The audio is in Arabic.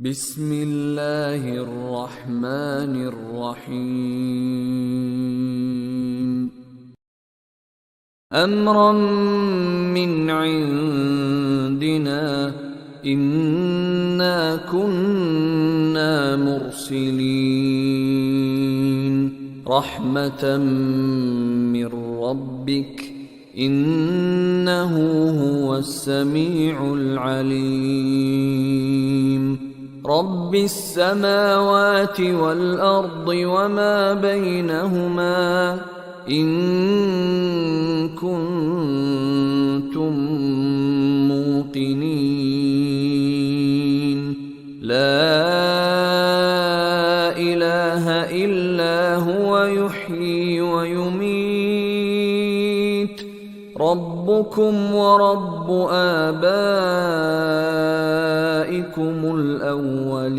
بسم الله الرحمن الرحيم أمرا من عندنا إنا كنا مرسلين رحمة من ربك إنه هو السميع العليم رب السماوات والأرض وما بينهما إن كنتم موقنين لا إله إلا هو يحيي ويميت ربكم ورب آبائكم الأولين